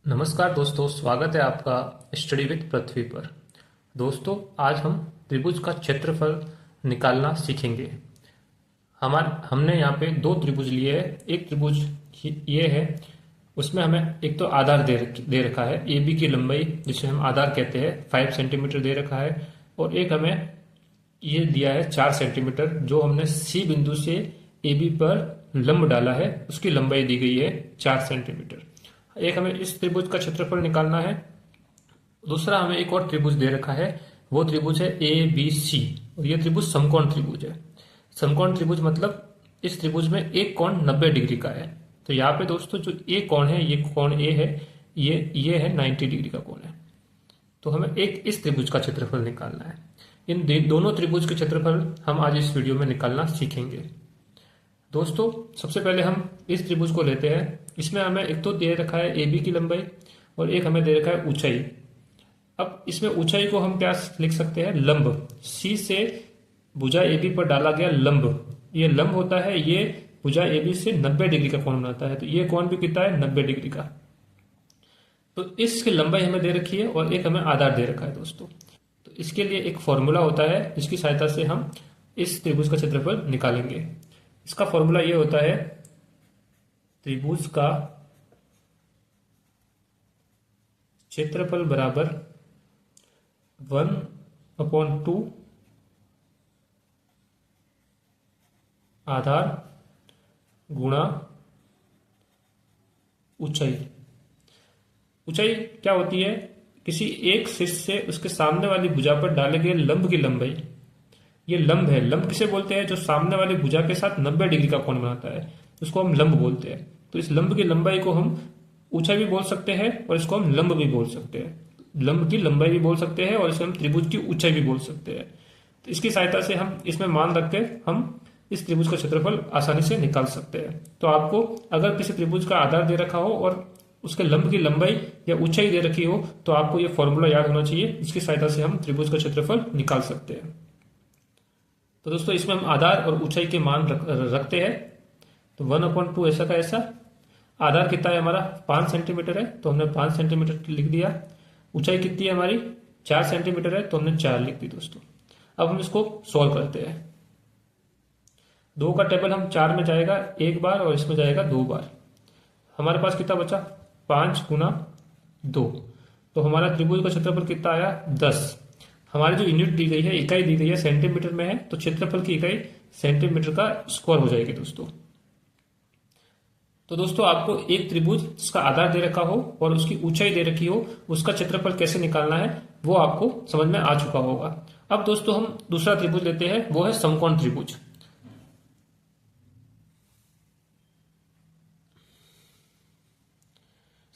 नमस्कार दोस्तों, स्वागत है आपका स्टडी विद पृथ्वी पर। दोस्तों, आज हम त्रिभुज का क्षेत्रफल निकालना सीखेंगे। हमने यहाँ पे दो त्रिभुज लिए हैं। एक त्रिभुज ये है, उसमें हमें एक तो आधार दे रखा है, ए बी की लंबाई जिसे हम आधार कहते हैं 5 सेंटीमीटर दे रखा है। और एक हमें ये दिया है 4 सेंटीमीटर, जो हमने सी बिंदु से ए बी पर लंब डाला है, उसकी लंबाई दी गई है 4 सेंटीमीटर। एक हमें इस त्रिभुज का क्षेत्रफल निकालना है। दूसरा हमें एक और त्रिभुज दे रखा है, वो त्रिभुज है ए बी सी, और ये त्रिभुज समकोण त्रिभुज है। समकोण त्रिभुज मतलब इस त्रिभुज में एक कोण 90 डिग्री का है। तो यहाँ पे दोस्तों जो ए कोण है, ये कोण ए है, ये है 90 डिग्री का कोण है। तो हमें एक इस त्रिभुज का क्षेत्रफल निकालना है। इन दोनों त्रिभुज के क्षेत्रफल हम आज इस वीडियो में निकालना सीखेंगे। दोस्तों, सबसे पहले हम इस त्रिभुज को लेते हैं। इसमें हमें एक तो दे रखा है ए बी की लंबाई और एक हमें दे रखा है ऊंचाई। अब इसमें ऊंचाई को हम क्या लिख सकते हैं? लंब। सी से भुजा ए बी पर डाला गया लंब, ये लंब होता है, ये भुजा ए बी से 90 डिग्री का कोण बनाता है। तो ये कोण भी कितना है? 90 डिग्री का। तो इसकी लंबाई हमें दे रखी है और एक हमें आधार दे रखा है दोस्तों। तो इसके लिए एक फॉर्मूला होता है जिसकी सहायता से हम इस त्रिभुज का क्षेत्रफल निकालेंगे। इसका फॉर्मूला ये होता है, त्रिभुज का क्षेत्रफल बराबर 1/2 आधार गुणा ऊंचाई। ऊंचाई क्या होती है? किसी एक शीर्ष से उसके सामने वाली भुजा पर डाले गए लंब की लंबाई। ये लंब है। लंब किसे बोलते हैं? जो सामने वाली भुजा के साथ 90 डिग्री का कोण बनाता है, उसको हम लंब बोलते हैं। तो इस लंब की लंबाई को हम ऊंचाई भी बोल सकते हैं और इसको हम लंब भी बोल सकते हैं। लंब की लंबाई भी बोल सकते हैं और इसे हम त्रिभुज की ऊंचाई भी बोल सकते हैं। तो इसकी सहायता से हम इसमें मान रख के हम इस त्रिभुज का क्षेत्रफल आसानी से निकाल सकते हैं। तो आपको अगर किसी त्रिभुज का आधार दे रखा हो और उसके लंब की लंबाई या ऊंचाई दे रखी हो, तो आपको यह फॉर्मूला याद होना चाहिए। इसकी सहायता से हम त्रिभुज का क्षेत्रफल निकाल सकते हैं। तो दोस्तों, इसमें हम आधार और ऊंचाई के मान रखते हैं। तो 1/2 ऐसा का ऐसा। आधार कितना है हमारा? 5 सेंटीमीटर है, तो हमने 5 सेंटीमीटर लिख दिया। ऊंचाई कितनी है हमारी? 4 सेंटीमीटर है, तो हमने 4 लिख दी दोस्तों। अब हम इसको सॉल्व करते हैं। 2 का टेबल हम 4 में जाएगा एक बार और इसमें जाएगा 2 बार। हमारे पास कितना बचा? 5 गुना 2। तो हमारा त्रिभुज का क्षेत्रफल कितना आया? 10। हमारी जो यूनिट दी गई है, इकाई दी गई है, सेंटीमीटर में है, तो क्षेत्रफल की इकाई सेंटीमीटर का स्क्वायर हो जाएगी दोस्तों। तो दोस्तों, आपको एक त्रिभुज जिसका आधार दे रखा हो और उसकी ऊंचाई दे रखी हो, उसका क्षेत्रफल कैसे निकालना है वो आपको समझ में आ चुका होगा। अब दोस्तों, हम दूसरा त्रिभुज लेते हैं, वो है समकोण त्रिभुज।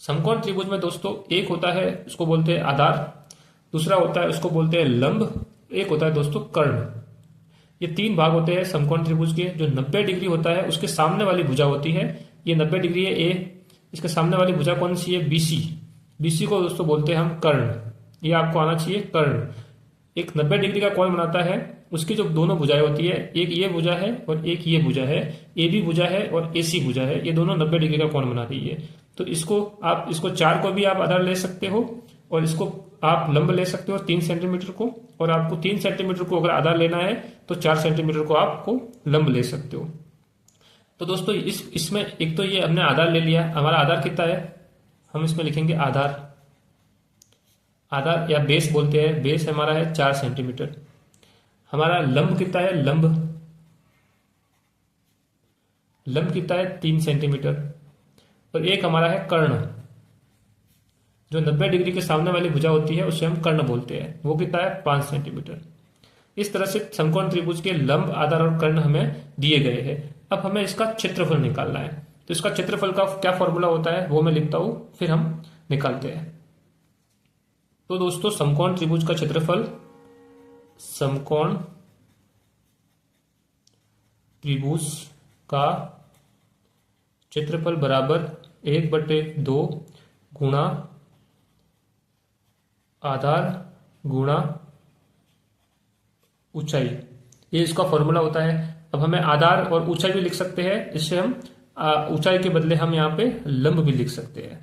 समकोण त्रिभुज में दोस्तों एक होता है, उसको बोलते हैं आधार। दूसरा होता है, उसको बोलते हैं लंब। एक होता है दोस्तों कर्ण। ये 3 भाग होते हैं समकोण त्रिभुज के। जो 90 डिग्री होता है, उसके सामने वाली भुजा होती है, ये 90 डिग्री है ए। इसके सामने वाली भुजा कौन सी है? बीसी। बीसी को दोस्तों बोलते हैं हम कर्ण। ये आपको आना चाहिए, कर्ण। एक 90 डिग्री का कोण बनाता है, उसकी जो दोनों भुजाएं होती है, एक ये भुजा है और एक ये भुजा है। ए बी भुजा है और ए सी भुजा है, ये दोनों 90 डिग्री का कोण बना रही है। तो इसको 4 को भी आप आधार ले सकते हो और इसको आप लंब ले सकते हो 3 सेंटीमीटर को। और आपको 3 सेंटीमीटर को अगर आधार लेना है तो 4 सेंटीमीटर को आपको लंब ले सकते हो। तो दोस्तों, इसमें एक तो ये हमने आधार ले लिया। हमारा आधार कितना है? हम इसमें लिखेंगे आधार। आधार या बेस बोलते हैं, बेस हमारा है 4 सेंटीमीटर। हमारा लंब कितना है? लंब कितना है? 3 सेंटीमीटर। और एक हमारा है कर्ण। जो 90 डिग्री के सामने वाली भुजा होती है, उसे हम कर्ण बोलते हैं, वो कितना है? 5 सेंटीमीटर। इस तरह से समकोण त्रिभुज के लंब, आधार और कर्ण हमें दिए गए हैं। अब हमें इसका क्षेत्रफल निकालना है। तो इसका क्षेत्रफल का क्या फॉर्मूला होता है वो मैं लिखता हूं, फिर हम निकालते हैं। तो दोस्तों, समकोण त्रिभुज का क्षेत्रफल, समकोण त्रिभुज का क्षेत्रफल बराबर 1/2 गुणा आधार गुणा ऊंचाई। ये इसका फॉर्मूला होता है। अब हमें आधार और ऊंचाई भी लिख सकते हैं। इससे हम ऊंचाई के बदले हम यहाँ पे लंब भी लिख सकते हैं।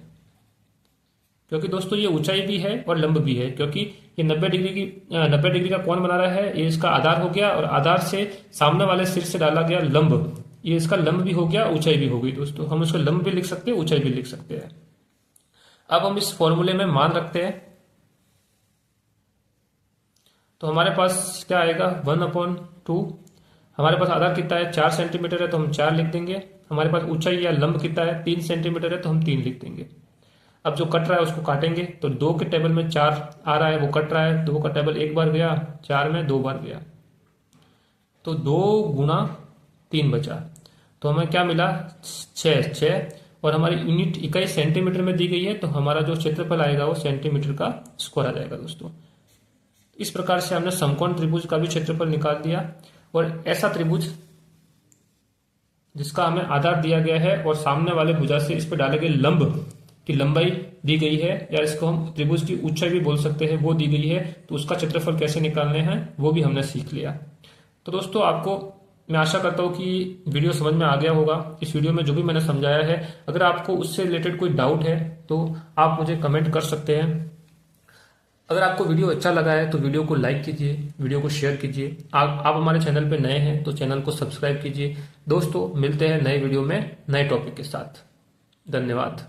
क्योंकि दोस्तों ये ऊंचाई भी है और लंब भी है, क्योंकि ये 90 डिग्री का कोण बना रहा है। ये इसका आधार हो गया और आधार से सामने वाले सिर से डाला गया लंब, ये इसका लंब भी हो गया, ऊंचाई भी हो गई। दोस्तों हम उसको लंब भी लिख सकते हैं, ऊंचाई भी लिख सकते हैं। अब हम इस फॉर्मूले में मान रखते हैं, तो हमारे पास क्या आएगा 1/2। हमारे पास आधार कितना है 4 सेंटीमीटर है, तो हम 4 लिख देंगे। हमारे पास ऊंचाई या लंब कितना है 3 सेंटीमीटर है, तो हम 3 लिख देंगे। अब जो कट रहा है उसको काटेंगे, तो 2 के टेबल में 4 आ रहा है, वो कट रहा है। 2 का टेबल एक बार गया, 4 में 2 बार गया, तो 2 गुणा 3 बचा, तो हमें क्या मिला 6। और हमारी यूनिट इकाई सेंटीमीटर में दी गई है, तो हमारा जो क्षेत्रफल आएगा वो सेंटीमीटर का स्क्वायर आ जाएगा। दोस्तों इस प्रकार से हमने समकोण त्रिभुज का भी क्षेत्रफल निकाल दिया। और ऐसा त्रिभुज जिसका हमें आधार दिया गया है और सामने वाले भुजा से इस पर डाले गए लंब की लंबाई दी गई है, या इसको हम त्रिभुज की ऊंचाई भी बोल सकते हैं, वो दी गई है, तो उसका क्षेत्रफल कैसे निकालने हैं वो भी हमने सीख लिया। तो दोस्तों आपको मैं आशा करता हूँ कि वीडियो समझ में आ गया होगा। इस वीडियो में जो भी मैंने समझाया है, अगर आपको उससे रिलेटेड कोई डाउट है तो आप मुझे कमेंट कर सकते हैं। अगर आपको वीडियो अच्छा लगा है तो वीडियो को लाइक कीजिए, वीडियो को शेयर कीजिए। आप हमारे चैनल पे नए हैं तो चैनल को सब्सक्राइब कीजिए। दोस्तों मिलते हैं नए वीडियो में नए टॉपिक के साथ। धन्यवाद।